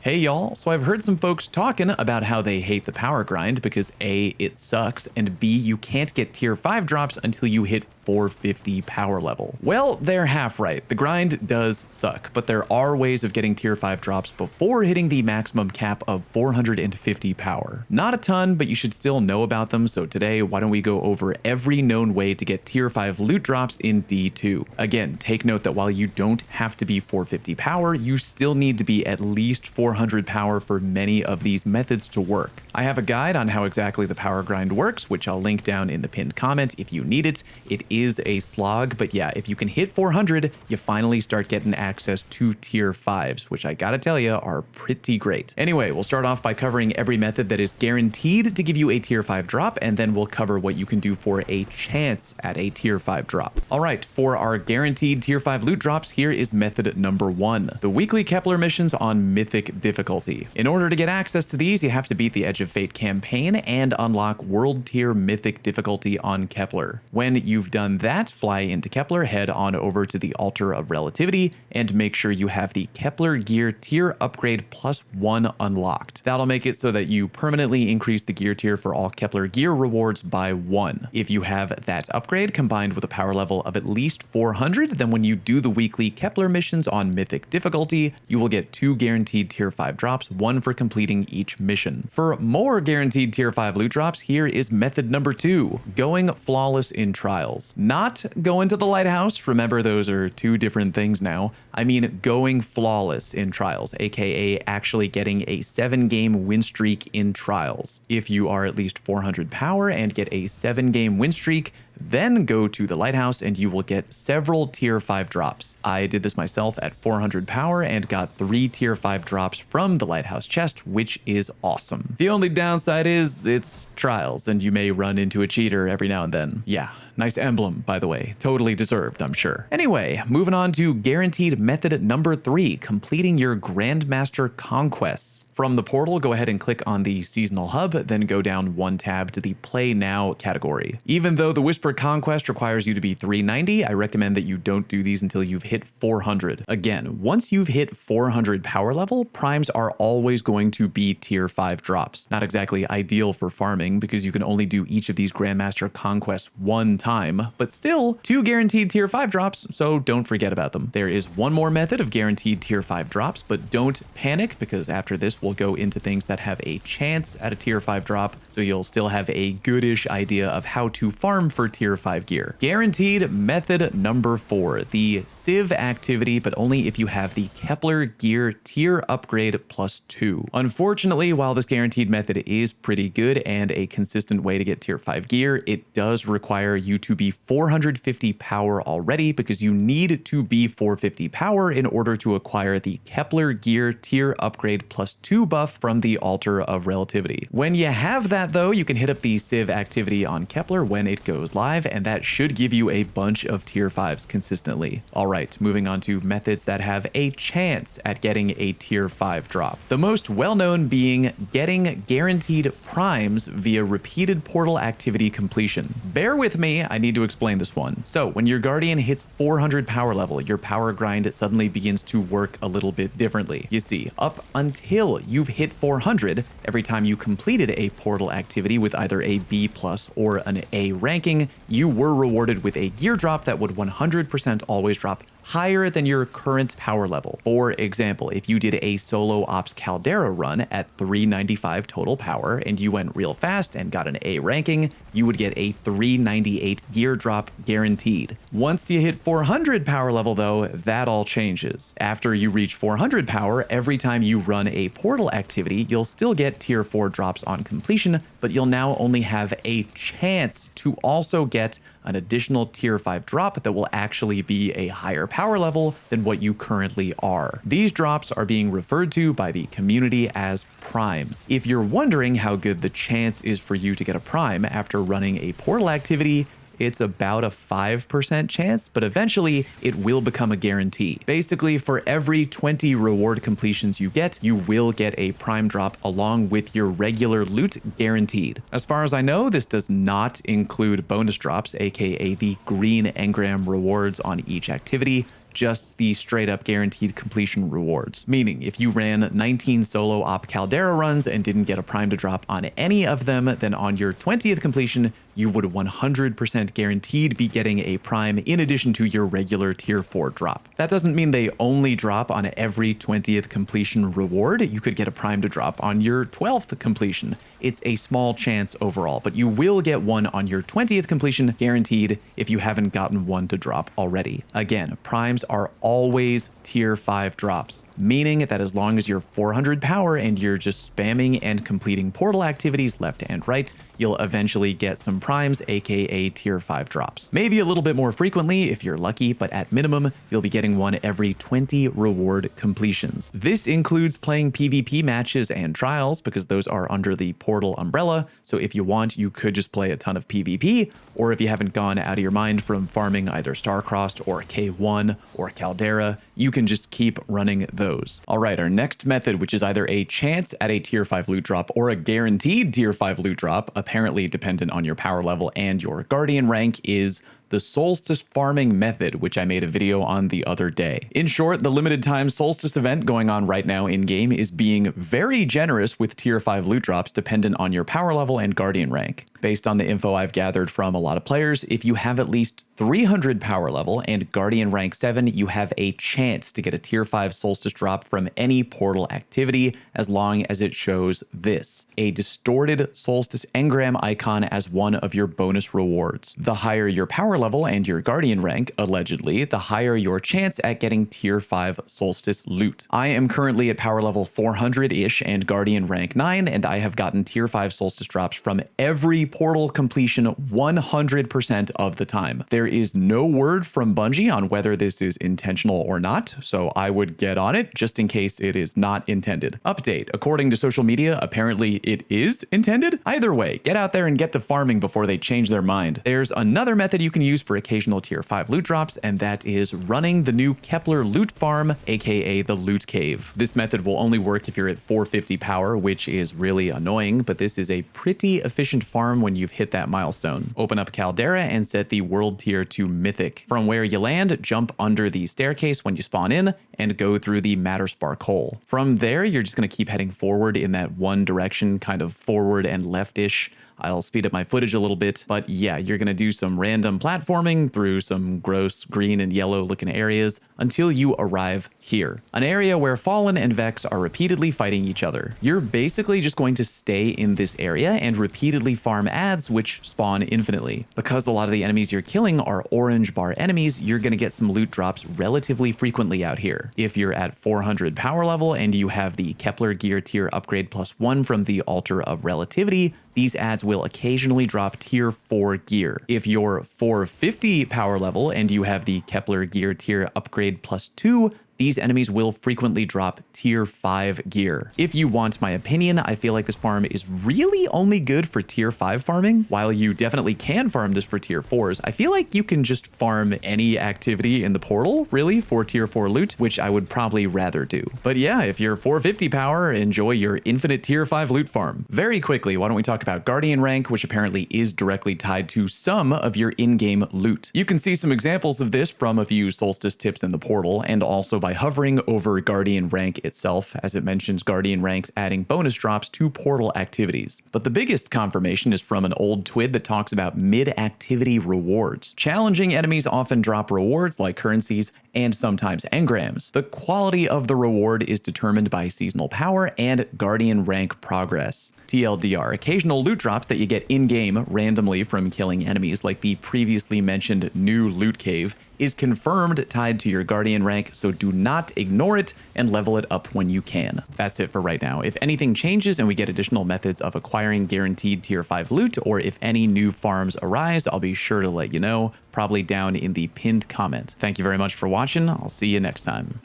Hey y'all, so I've heard some folks talking about how they hate the power grind because A, it sucks, and B, you can't get tier 5 drops until you hit 450 power level. Well, they're half right. The grind does suck, but there are ways of getting tier 5 drops before hitting the maximum cap of 450 power. Not a ton, but you should still know about them, so today why don't we go over every known way to get tier 5 loot drops in D2. Again, take note that while you don't have to be 450 power, you still need to be at least 400 power for many of these methods to work. I have a guide on how exactly the power grind works, which I'll link down in the pinned comment if you need it. It is a slog, but yeah, if you can hit 400, you finally start getting access to tier 5s, which I gotta tell you are pretty great. Anyway, we'll start off by covering every method that is guaranteed to give you a tier 5 drop, and then we'll cover what you can do for a chance at a tier 5 drop. All right, for our guaranteed tier 5 loot drops, here is method number 1, the weekly Kepler missions on mythic difficulty. In order to get access to these, you have to beat the Edge of Fate campaign and unlock world tier mythic difficulty on Kepler. When you've done that, fly into Kepler, head on over to the Altar of Relativity, and make sure you have the Kepler gear tier upgrade +1 unlocked. That'll make it so that you permanently increase the gear tier for all Kepler gear rewards by 1. If you have that upgrade combined with a power level of at least 400, then when you do the weekly Kepler missions on mythic difficulty, you will get 2 guaranteed tier 5 drops, 1 for completing each mission. For more guaranteed tier 5 loot drops, here is method number 2, going flawless in trials. Not going to the lighthouse, remember those are 2 different things now. I mean going flawless in trials, aka actually getting a 7-game win streak in trials. If you are at least 400 power and get a 7-game win streak, then go to the lighthouse and you will get several tier 5 drops. I did this myself at 400 power and got 3 tier 5 drops from the lighthouse chest, which is awesome. The only downside is it's trials and you may run into a cheater every now and then. Yeah. Nice emblem, by the way. Totally deserved, I'm sure. Anyway, moving on to guaranteed method number 3, completing your Grandmaster conquests. From the portal, go ahead and click on the seasonal hub, then go down 1 tab to the Play Now category. Even though the Whisper conquest requires you to be 390, I recommend that you don't do these until you've hit 400. Again, once you've hit 400 power level, primes are always going to be tier 5 drops. Not exactly ideal for farming because you can only do each of these Grandmaster conquests 1 time, but still 2 guaranteed tier 5 drops, so don't forget about them. There is one more method of guaranteed tier 5 drops, but don't panic because after this we'll go into things that have a chance at a tier 5 drop, so you'll still have a goodish idea of how to farm for tier 5 gear. Guaranteed method number 4, the Civ activity, but only if you have the Kepler gear tier upgrade +2. Unfortunately, while this guaranteed method is pretty good and a consistent way to get tier 5 gear, it does require you to be 450 power already because you need to be 450 power in order to acquire the Kepler gear tier upgrade +2 buff from the Altar of Relativity. When you have that though, you can hit up the Civ activity on Kepler when it goes live, and that should give you a bunch of tier 5s consistently. Alright, moving on to methods that have a chance at getting a tier 5 drop. The most well-known being getting guaranteed primes via repeated portal activity completion. Bear with me, I need to explain this one. So when your Guardian hits 400 power level, your power grind suddenly begins to work a little bit differently. You see, up until you've hit 400, every time you completed a portal activity with either a B+ or an A ranking, you were rewarded with a gear drop that would 100% always drop higher than your current power level. For example, if you did a solo ops Caldera run at 395 total power and you went real fast and got an A ranking, you would get a 398 gear drop guaranteed. Once you hit 400 power level though, that all changes. After you reach 400 power, every time you run a portal activity, you'll still get tier 4 drops on completion, but you'll now only have a chance to also get an additional tier 5 drop that will actually be a higher power level than what you currently are. These drops are being referred to by the community as primes. If you're wondering how good the chance is for you to get a prime after running a portal activity, it's about a 5% chance, but eventually it will become a guarantee. Basically, for every 20 reward completions you get, you will get a prime drop along with your regular loot guaranteed. As far as I know, this does not include bonus drops, aka the green engram rewards on each activity. just the straight up guaranteed completion rewards. Meaning, if you ran 19 solo op Caldera runs and didn't get a prime to drop on any of them, then on your 20th completion, you would 100% guaranteed be getting a prime in addition to your regular tier 4 drop. That doesn't mean they only drop on every 20th completion reward. You could get a prime to drop on your 12th completion. It's a small chance overall, but you will get one on your 20th completion guaranteed if you haven't gotten one to drop already. Again, primes are always tier 5 drops, meaning that as long as you're 400 power and you're just spamming and completing portal activities left and right, you'll eventually get some primes, aka tier 5 drops. Maybe a little bit more frequently if you're lucky, but at minimum, you'll be getting one every 20 reward completions. This includes playing PvP matches and trials because those are under the portal umbrella, so if you want, you could just play a ton of PvP, or if you haven't gone out of your mind from farming either Starcrossed or K1 or Caldera, you can just keep running those. All right, our next method, which is either a chance at a tier 5 loot drop or a guaranteed tier 5 loot drop, apparently dependent on your power level and your guardian rank, is the Solstice farming method, which I made a video on the other day. In short, the limited time Solstice event going on right now in game is being very generous with tier 5 loot drops dependent on your power level and guardian rank. Based on the info I've gathered from a lot of players, if you have at least 300 power level and guardian rank 7, you have a chance to get a tier 5 Solstice drop from any portal activity as long as it shows this, a distorted Solstice engram icon as one of your bonus rewards. The higher your power level and your guardian rank, allegedly, the higher your chance at getting tier 5 Solstice loot. I am currently at power level 400-ish and guardian rank 9, and I have gotten tier 5 Solstice drops from every portal completion 100% of the time. There is no word from Bungie on whether this is intentional or not, so I would get on it just in case it is not intended. Update: according to social media, apparently it is intended. Either way, get out there and get to farming before they change their mind. There's another method you can use for occasional tier 5 loot drops, and that is running the new Kepler loot farm, aka the loot cave. This method will only work if you're at 450 power, which is really annoying, but this is a pretty efficient farm when you've hit that milestone. Open up Caldera and set the world tier to mythic. From where you land, jump under the staircase when you spawn in and go through the Matter Spark hole. From there, you're just going to keep heading forward in that one direction, kind of forward and leftish. I'll speed up my footage a little bit, but yeah, you're going to do some random platforming through some gross green and yellow looking areas until you arrive here, an area where Fallen and Vex are repeatedly fighting each other. You're basically just going to stay in this area and repeatedly farm adds which spawn infinitely. Because a lot of the enemies you're killing are orange bar enemies, you're going to get some loot drops relatively frequently out here. If you're at 400 power level and you have the Kepler gear tier upgrade +1 from the Altar of Relativity, these adds will occasionally drop tier 4 gear. If you're 450 power level and you have the Kepler gear tier upgrade +2, these enemies will frequently drop tier 5 gear. If you want my opinion, I feel like this farm is really only good for tier 5 farming. While you definitely can farm this for tier 4s, I feel like you can just farm any activity in the portal, really, for tier 4 loot, which I would probably rather do. But yeah, if you're 450 power, enjoy your infinite tier 5 loot farm. Very quickly, why don't we talk about guardian rank, which apparently is directly tied to some of your in-game loot. You can see some examples of this from a few Solstice tips in the portal, and also by hovering over guardian rank itself, as it mentions guardian ranks adding bonus drops to portal activities. But the biggest confirmation is from an old twid that talks about mid-activity rewards. Challenging enemies often drop rewards like currencies and sometimes engrams. The quality of the reward is determined by seasonal power and guardian rank progress. TLDR, occasional loot drops that you get in-game randomly from killing enemies like the previously mentioned new loot cave is confirmed tied to your guardian rank, so do not ignore it and level it up when you can. That's it for right now. If anything changes and we get additional methods of acquiring guaranteed tier 5 loot, or if any new farms arise, I'll be sure to let you know, probably down in the pinned comment. Thank you very much for watching. I'll see you next time.